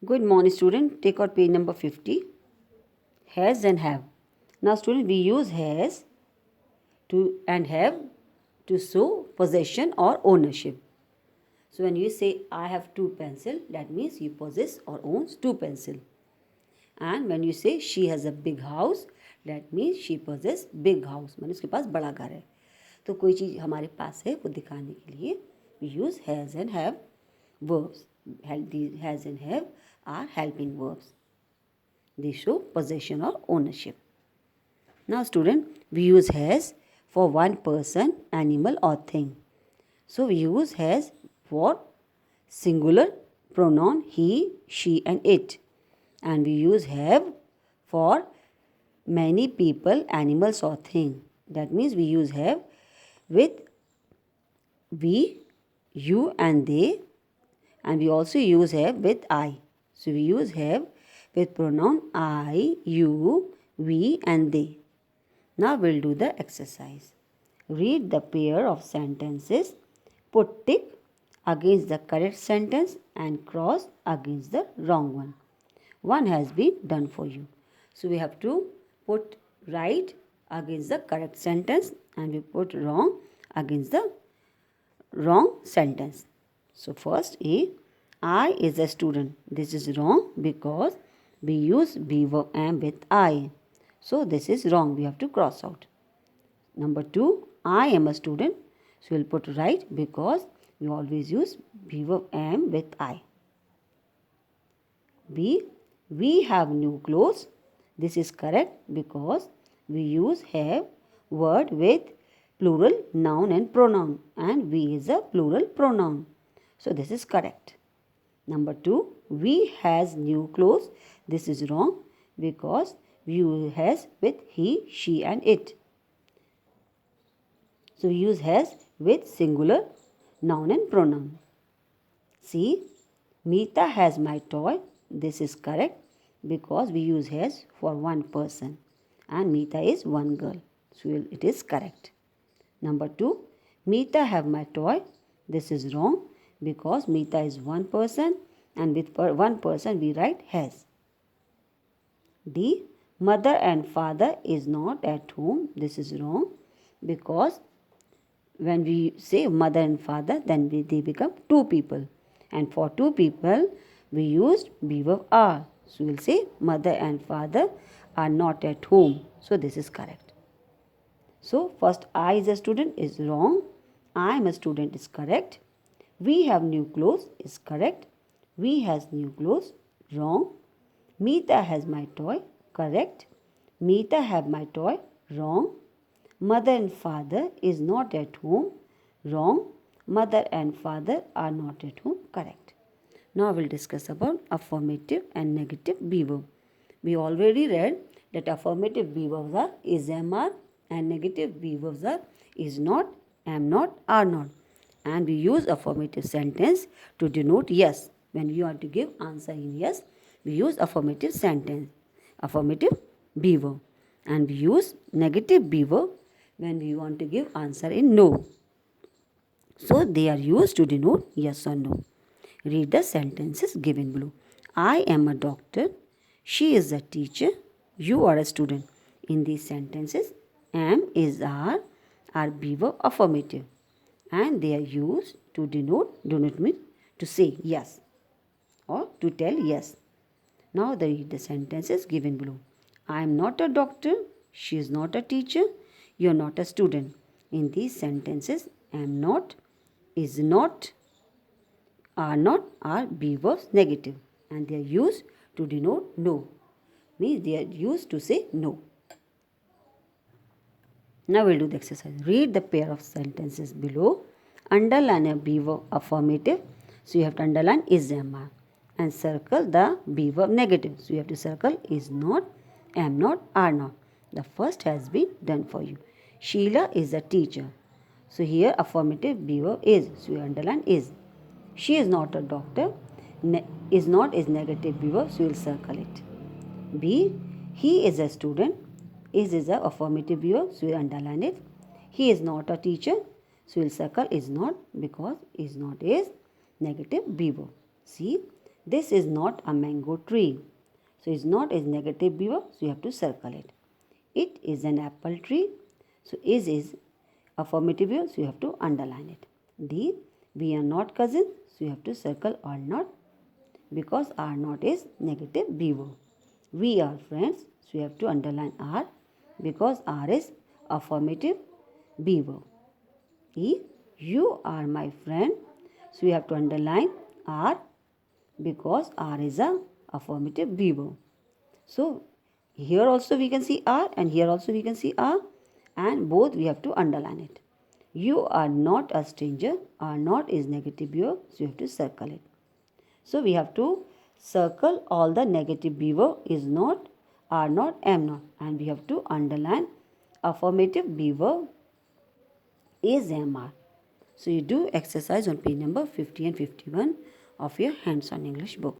Good morning, student. Take out page number 50. Has and have. Now, student, we use has to and have to show possession or ownership. So, when you say I have two pencils, that means you possess or owns two pencils. And when you say she has a big house, that means she possess big house. माने उसके पास बड़ा घर है. तो कोई चीज़ हमारे पास है वो दिखाने के लिए we use has and have verbs. These has and have are helping verbs. They show possession or ownership. Now, student, we use has for one person, animal or thing. So, we use has for singular pronoun he, she and it. And we use have for many people, animals or thing. That means we use have with we, you and they, and we also use have with I. So we use have with pronoun I, you, we and they. Now we'll do the exercise. Read the pair of sentences, put tick against the correct sentence and cross against the wrong one. One has been done for you. So we have to put right against the correct sentence and we put wrong against the wrong sentence. So first A, I is a student. This is wrong because we use be verb am with I. So this is wrong. We have to cross out. Number 2, I am a student. So we'll put right because we always use be verb am with I. B, we have new clothes. This is correct because we use have word with plural noun and pronoun, and we is a plural pronoun. So this is correct. Number 2, we has new clothes. This is wrong because we use has with he, she and it. So we use has with singular noun and pronoun. C, Meeta has my toy. This is correct because we use has for one person and Meeta is one girl. So it is correct. Number 2, Meeta have my toy. This is wrong because Meeta is one person and with one person we write has. D, mother and father is not at home. This is wrong because when we say mother and father, then they become two people. And for two people, we used be verb are. So we'll say mother and father are not at home. So this is correct. So first I is a student is wrong. I am a student is correct. We have new clothes is correct. We has new clothes wrong. Meeta has my toy correct. Meeta have my toy wrong. Mother and father is not at home wrong. Mother and father are not at home correct. Now we'll discuss about affirmative and negative be verb. We already read that affirmative be verbs are is, am, are, and negative be verbs are is not, am not, are not. And we use affirmative sentence to denote yes. When we want to give answer in yes, we use affirmative sentence, affirmative be verb. And we use negative be verb when we want to give answer in no. So they are used to denote yes or no. Read the sentences given below. I am a doctor. She is a teacher. You are a student. In these sentences, am, is, are be verb affirmative. And they are used to denote, do not mean to say yes or to tell yes. Now read the sentences given below. I am not a doctor. She is not a teacher. You are not a student. In these sentences, am not, is not, are be verbs negative and they are used to denote no. Means they are used to say no. Now we'll do the exercise. Read the pair of sentences below. Underline a be verb affirmative. So you have to underline is, am, are. And circle the be verb negative. So you have to circle is not, am not, are not. The first has been done for you. Sheila is a teacher. So here affirmative be verb is. So you underline is. She is not a doctor. Is not is negative be verb. So you will circle it. B, he is a student. Is a affirmative be verb. So you will underline it. He is not a teacher. So you will circle is not because is not is negative be verb. C, This is not a mango tree. So is not is negative B verb, so you have to circle it. It is an apple tree. So is affirmative B verb, so you have to underline it. The we are not cousins, so you have to circle are not because are not is negative B verb. We are friends, so you have to underline are because are is affirmative B verb. E, you are my friend, so you have to underline are because are is a affirmative B verb. So here also we can see are and here also we can see are, and both we have to underline it. You are not a stranger, are not is negative B verb, so you have to circle it. So we have to circle all the negative B verb is not, are not, am not, and we have to underline affirmative B verb is, am, are. So you do exercise on page number 50 and 51 of your Hands on English book.